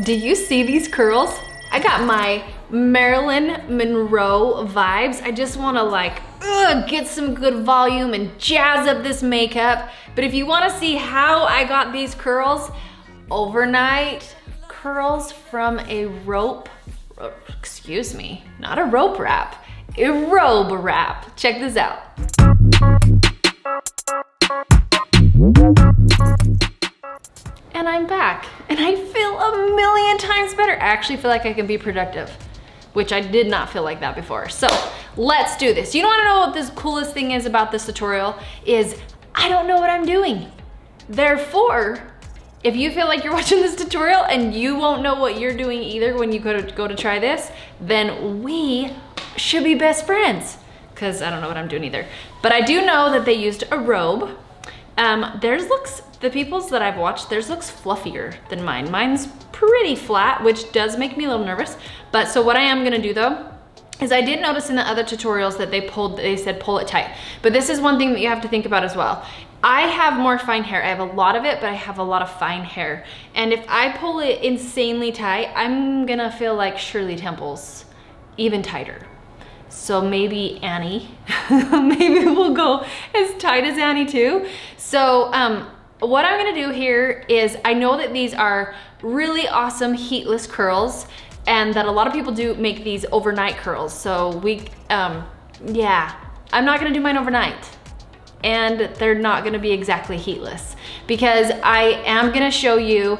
Do you see these curls? I got my Marilyn Monroe vibes. I just wanna like, get some good volume and jazz up this makeup. But if you wanna see how I got these curls, overnight curls from a rope, excuse me, not a rope wrap, a robe wrap. Check this out. And I'm back, and I feel a million times better. I actually feel like I can be productive, which I did not feel like that before. So let's do this. You wanna know what the coolest thing is about this tutorial is I don't know what I'm doing. Therefore, if you feel like you're watching this tutorial and you won't know what you're doing either when you go to try this, then we should be best friends, because I don't know what I'm doing either. But I do know that they used a robe. Theirs looks, the people's that I've watched, theirs looks fluffier than mine. Mine's pretty flat, which does make me a little nervous. But so what I am gonna do though, is I did notice in the other tutorials that they said pull it tight. But this is one thing that you have to think about as well. I have more fine hair. I have a lot of it, but I have a lot of fine hair. And if I pull it insanely tight, I'm gonna feel like Shirley Temple's, even tighter. So maybe Annie, maybe we'll go as tight as Annie too. So what I'm gonna do here is, I know that these are really awesome heatless curls and that a lot of people do make these overnight curls. So yeah, I'm not gonna do mine overnight. And they're not gonna be exactly heatless because I am gonna show you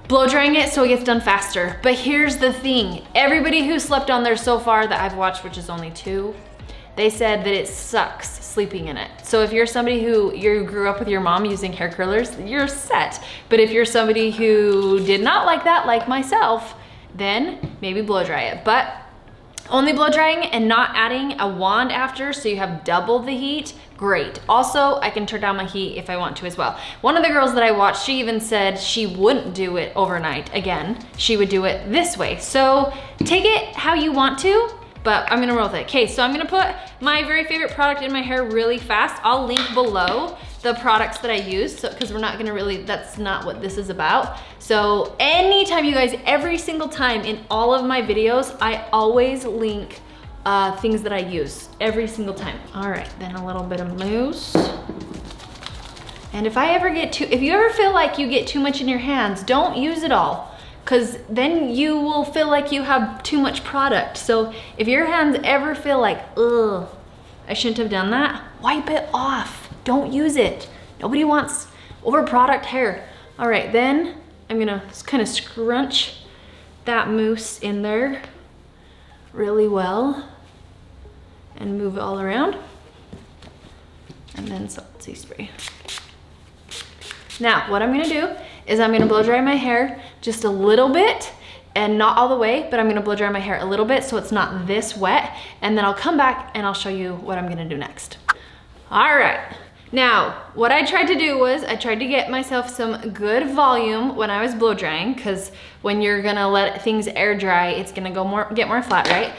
blow drying it so it gets done faster. But here's the thing, everybody who slept on there so far that I've watched, which is only 2, they said that it sucks sleeping in it. So if you're somebody who you grew up with your mom using hair curlers, you're set. But if you're somebody who did not like that, like myself, then maybe blow dry it. But only blow drying and not adding a wand after, so you have double the heat, great. Also, I can turn down my heat if I want to as well. One of the girls that I watched, she even said she wouldn't do it overnight again. She would do it this way. So take it how you want to, but I'm gonna roll with it. Okay, so I'm gonna put my very favorite product in my hair really fast. I'll link below the products that I use, so because we're not gonna really, that's not what this is about. So anytime you guys, every single time in all of my videos, I always link things that I use every single time. All right, then a little bit of mousse. And if you ever feel like you get too much in your hands, don't use it all, because then you will feel like you have too much product. So if your hands ever feel like, ugh, I shouldn't have done that, wipe it off. Don't use it. Nobody wants over product hair. All right, then I'm gonna just kind of scrunch that mousse in there really well and move it all around. And then salty spray. Now, what I'm gonna do is I'm gonna blow dry my hair just a little bit, and not all the way, but I'm gonna blow dry my hair a little bit so it's not this wet, and then I'll come back and I'll show you what I'm gonna do next. All right. Now, what I tried to do was I tried to get myself some good volume when I was blow drying, because when you're gonna let things air dry, it's gonna get more flat, right?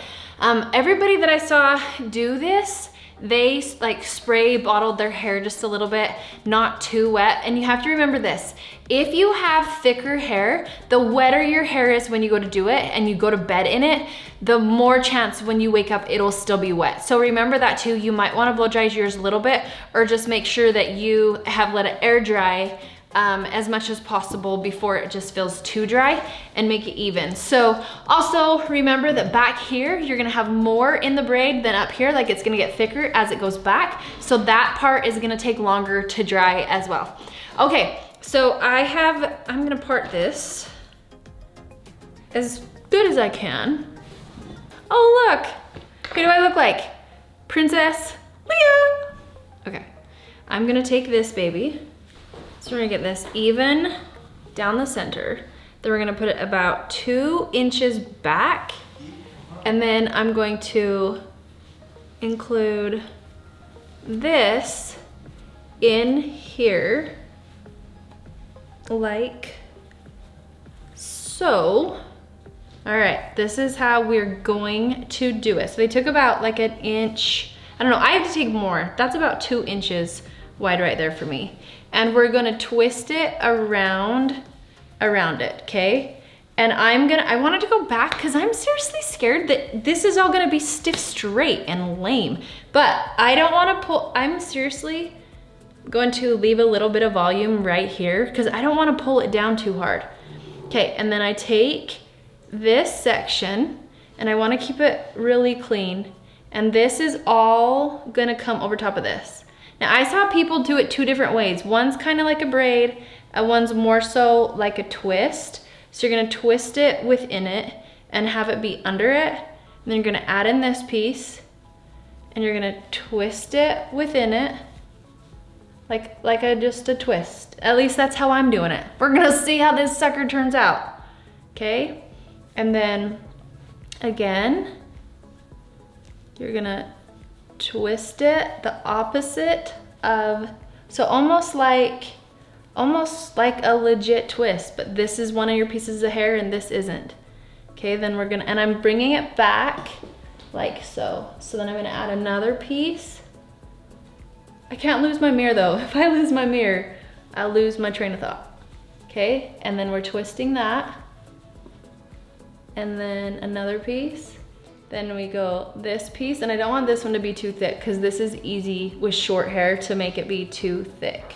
Everybody that I saw do this, they like spray bottled their hair just a little bit, not too wet. And you have to remember this, if you have thicker hair, the wetter your hair is when you go to do it and you go to bed in it, the more chance when you wake up, it'll still be wet. So remember that too. You might wanna blow dry yours a little bit, or just make sure that you have let it air dry as much as possible before it just feels too dry, and make it even. So also remember that back here, you're gonna have more in the braid than up here, like it's gonna get thicker as it goes back. So that part is gonna take longer to dry as well. Okay, so I'm gonna part this as good as I can. Oh look, who do I look like? Princess Leia. Okay, I'm gonna take this baby. So we're gonna get this even down the center. Then we're gonna put it about 2 inches back. And then I'm going to include this in here, like so. All right, this is how we're going to do it. So they took about like 1 inch. I don't know, I have to take more. That's about 2 inches wide right there for me. And we're gonna twist it around it, okay? And I wanted to go back because I'm seriously scared that this is all gonna be stiff straight and lame. But I don't wanna I'm seriously going to leave a little bit of volume right here because I don't wanna pull it down too hard. Okay, and then I take this section and I wanna keep it really clean. And this is all gonna come over top of this. Now I saw people do it two different ways. One's kind of like a braid, and one's more so like a twist. So you're gonna twist it within it and have it be under it. And then you're gonna add in this piece and you're gonna twist it within it like just a twist. At least that's how I'm doing it. We're gonna see how this sucker turns out, okay? And then again, you're gonna twist it the opposite of, so almost like a legit twist, but this is one of your pieces of hair and this isn't. Okay, then we're gonna, and I'm bringing it back like so. So then I'm gonna add another piece. I can't lose my mirror though. If I lose my mirror, I'll lose my train of thought. Okay, and then we're twisting that. And then another piece. Then we go this piece, and I don't want this one to be too thick because this is easy with short hair to make it be too thick.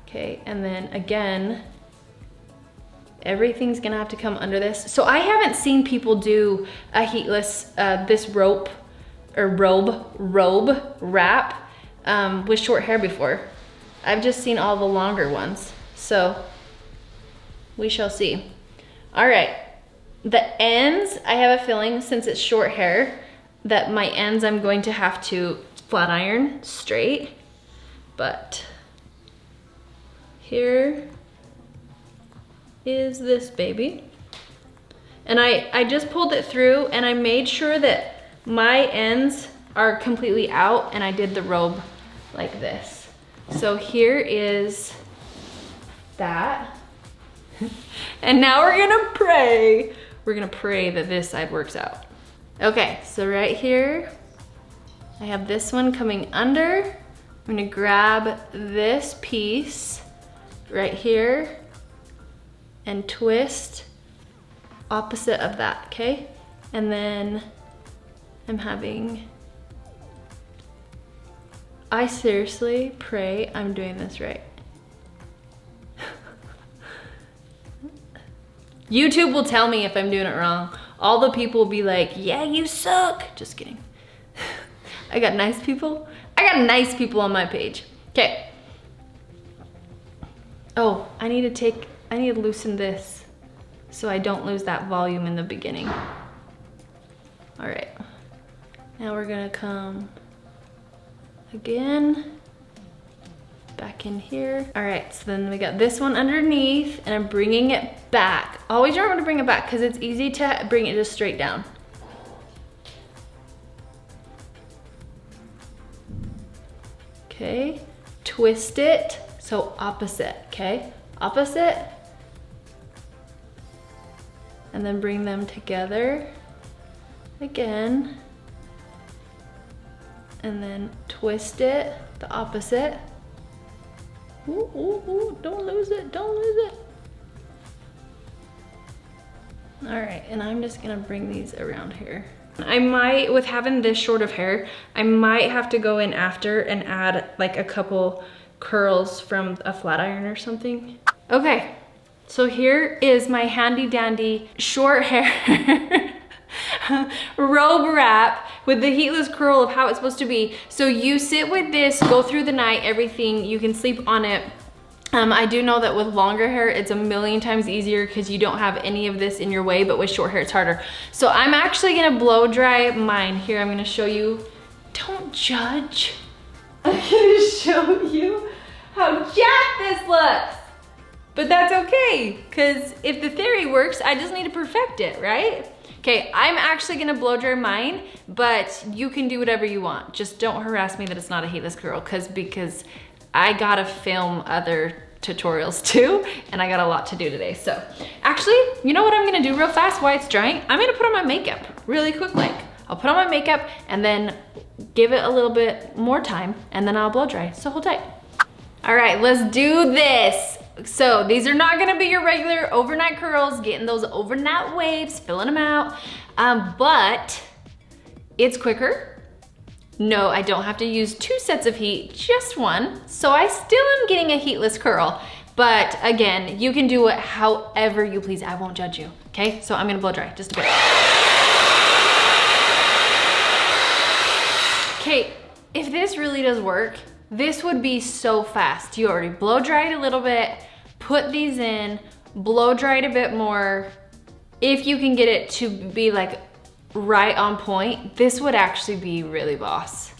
Okay, and then again, everything's gonna have to come under this. So I haven't seen people do a heatless, this robe wrap with short hair before. I've just seen all the longer ones. So we shall see. All right, the ends, I have a feeling since it's short hair, that my ends I'm going to have to flat iron straight, but here is this baby. And I just pulled it through and I made sure that my ends are completely out and I did the robe like this. So here is that. And now we're gonna pray. We're gonna pray that this side works out. Okay, so right here, I have this one coming under. I'm gonna grab this piece right here and twist opposite of that, okay? And then I'm having, I seriously pray I'm doing this right. YouTube will tell me if I'm doing it wrong. All the people will be like, yeah, you suck. Just kidding. I got nice people. I got nice people on my page. Okay. Oh, I need to loosen this so I don't lose that volume in the beginning. All right, now we're gonna come again, back in here. All right, so then we got this one underneath and I'm bringing it back. Always remember to bring it back because it's easy to bring it just straight down. Okay, twist it. So opposite, okay? Opposite. And then bring them together again. And then twist it the opposite. Ooh, ooh, ooh, don't lose it, don't lose it. All right, and I'm just gonna bring these around here. I might, with having this short of hair, I might have to go in after and add like a couple curls from a flat iron or something. Okay, so here is my handy dandy short hair robe wrap with the heatless curl of how it's supposed to be. So you sit with this, go through the night, everything, you can sleep on it. I do know that with longer hair, it's a million times easier because you don't have any of this in your way, but with short hair, it's harder. So I'm actually gonna blow dry mine. Here, I'm gonna show you. Don't judge. I'm gonna show you how jacked this looks. But that's okay, because if the theory works, I just need to perfect it, right? Okay, I'm actually gonna blow dry mine, but you can do whatever you want. Just don't harass me that it's not a heatless curl, because I gotta film other tutorials too, and I got a lot to do today. So actually, you know what I'm gonna do real fast while it's drying? I'm gonna put on my makeup really quick like. I'll put on my makeup and then give it a little bit more time and then I'll blow dry, so hold tight. All right, let's do this. So these are not gonna be your regular overnight curls, getting those overnight waves, filling them out, but it's quicker. No, I don't have to use 2 sets of heat, just 1. So I still am getting a heatless curl, but again, you can do it however you please. I won't judge you, okay? So I'm gonna blow dry just a bit. Okay, if this really does work, this would be so fast. You already blow dried a little bit, put these in, blow dried a bit more. If you can get it to be like right on point, this would actually be really boss.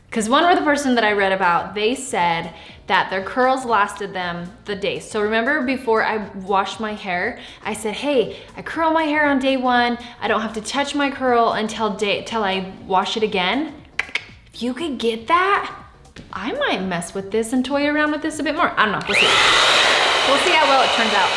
Because one other person that I read about, they said that their curls lasted them the day. So remember before I washed my hair, I said, hey, I curl my hair on day 1. I don't have to touch my curl until I wash it again. If you could get that, I might mess with this and toy around with this a bit more. I don't know, we'll see. We'll see how well it turns out.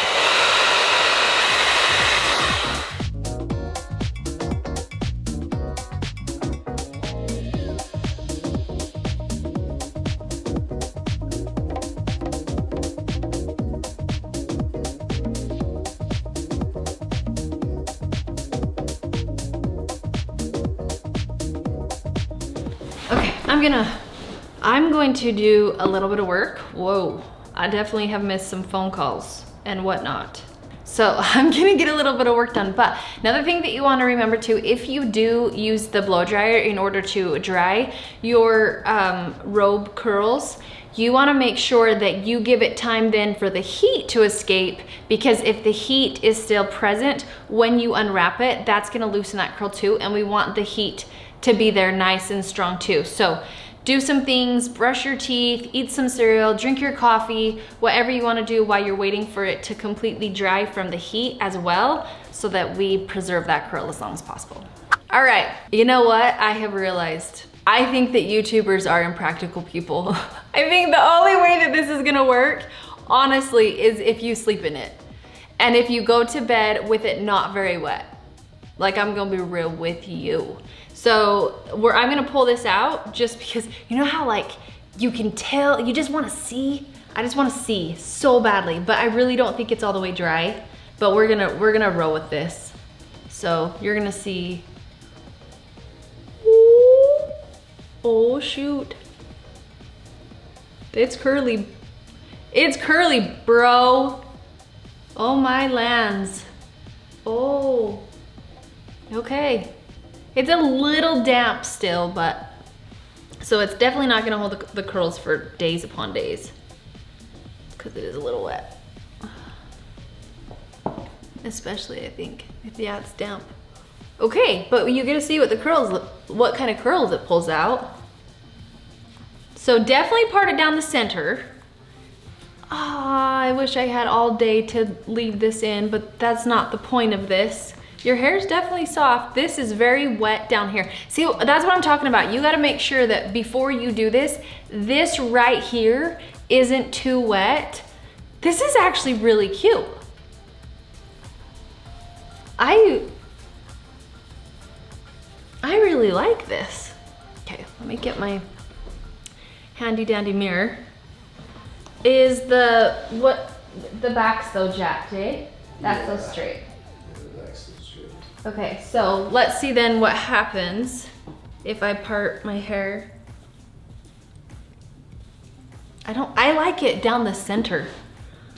Okay, I'm going to do a little bit of work. Whoa, I definitely have missed some phone calls and whatnot. So I'm gonna get a little bit of work done. But another thing that you wanna remember too, if you do use the blow dryer in order to dry your robe curls, you wanna make sure that you give it time then for the heat to escape, because if the heat is still present when you unwrap it, that's gonna loosen that curl too, and we want the heat to be there nice and strong too. So do some things, brush your teeth, eat some cereal, drink your coffee, whatever you wanna do while you're waiting for it to completely dry from the heat as well, so that we preserve that curl as long as possible. All right, you know what I have realized? I think that YouTubers are impractical people. I think the only way that this is gonna work, honestly, is if you sleep in it. And if you go to bed with it not very wet. Like, I'm gonna be real with you. So I'm gonna pull this out just because, you know how like you can tell, you just wanna see? I just wanna see so badly, but I really don't think it's all the way dry, but we're gonna roll with this. So you're gonna see, oh shoot. It's curly. It's curly, bro. Oh my lands. Oh, okay. It's a little damp still, but, so it's definitely not gonna hold the curls for days upon days, because it is a little wet. Especially, I think, yeah, it's damp. Okay, but you get to see what the curls, what kind of curls it pulls out. So definitely part it down the center. Ah, I wish I had all day to leave this in, but that's not the point of this. Your hair is definitely soft. This is very wet down here. See, that's what I'm talking about. You gotta make sure that before you do this, this right here isn't too wet. This is actually really cute. I really like this. Okay, let me get my handy dandy mirror. Is the back's though jacked, eh? That's so straight. Okay, so let's see then what happens if I part my hair. I like it down the center.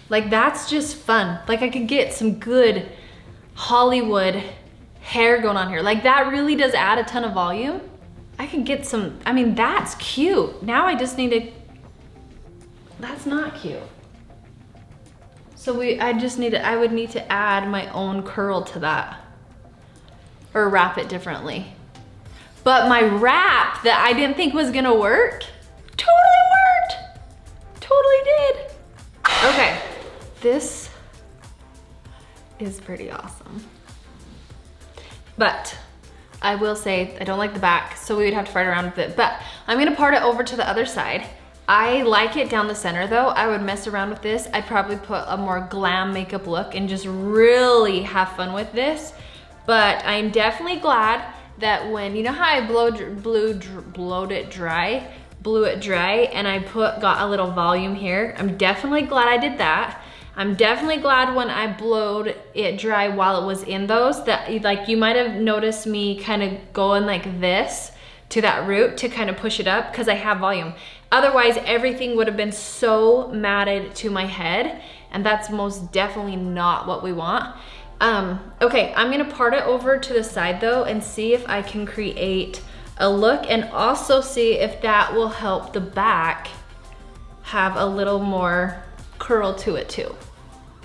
Like, that's just fun. Like, I could get some good Hollywood hair going on here. Like, that really does add a ton of volume. I can get some, I mean, that's cute. Now I just need to, that's not cute. So I would need to add my own curl to that, or wrap it differently. But my wrap that I didn't think was gonna work, totally worked. Totally did. Okay, this is pretty awesome. But I will say, I don't like the back, so we would have to fight around with it. But I'm gonna part it over to the other side. I like it down the center though. I would mess around with this. I'd probably put a more glam makeup look and just really have fun with this. But I'm definitely glad that when, you know how I blowed it dry? blew it dry and I got a little volume here. I'm definitely glad I did that. I'm definitely glad when I blowed it dry while it was in those, that like you might have noticed me kind of going like this to that root to kind of push it up because I have volume. Otherwise, everything would have been so matted to my head, and that's most definitely not what we want. Okay, I'm gonna part it over to the side though and see if I can create a look, and also see if that will help the back have a little more curl to it too.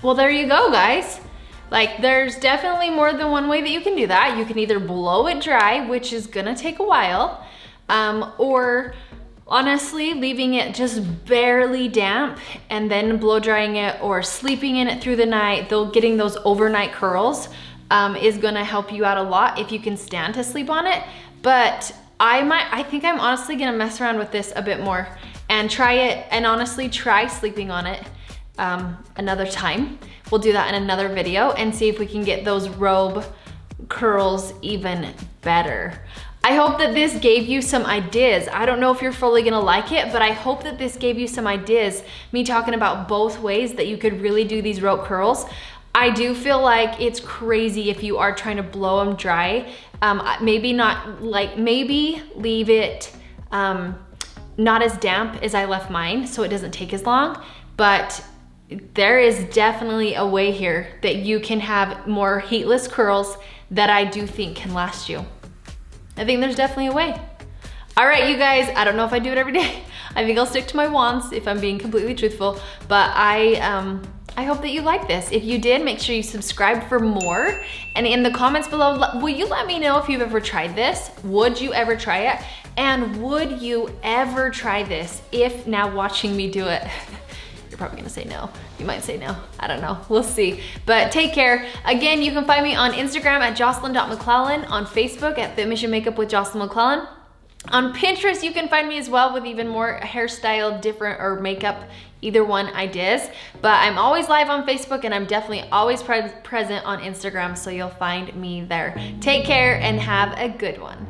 Well, there you go, guys. Like, there's definitely more than one way that you can do that. You can either blow it dry, which is gonna take a while, or honestly, leaving it just barely damp and then blow drying it, or sleeping in it through the night, though getting those overnight curls is gonna help you out a lot if you can stand to sleep on it. But I think I'm honestly gonna mess around with this a bit more and try it, and honestly try sleeping on it another time. We'll do that in another video and see if we can get those robe curls even better. I hope that this gave you some ideas. I don't know if you're fully gonna like it, but I hope that this gave you some ideas, me talking about both ways that you could really do these rope curls. I do feel like it's crazy if you are trying to blow them dry. Maybe not, like, maybe leave it not as damp as I left mine so it doesn't take as long, but there is definitely a way here that you can have more heatless curls that I do think can last you. I think there's definitely a way. All right, you guys, I don't know if I do it every day. I think I'll stick to my wands if I'm being completely truthful, but I hope that you like this. If you did, make sure you subscribe for more. And in the comments below, will you let me know if you've ever tried this? Would you ever try it? And would you ever try this if now watching me do it? You're probably gonna say no. You might say no, I don't know, we'll see. But take care. Again, you can find me on Instagram at Jocelyn.McClellan, on Facebook at Fit Mission Makeup with Jocelyn McClellan. On Pinterest, you can find me as well with even more hairstyle, different, or makeup, either one ideas. But I'm always live on Facebook, and I'm definitely always present on Instagram, so you'll find me there. Take care and have a good one.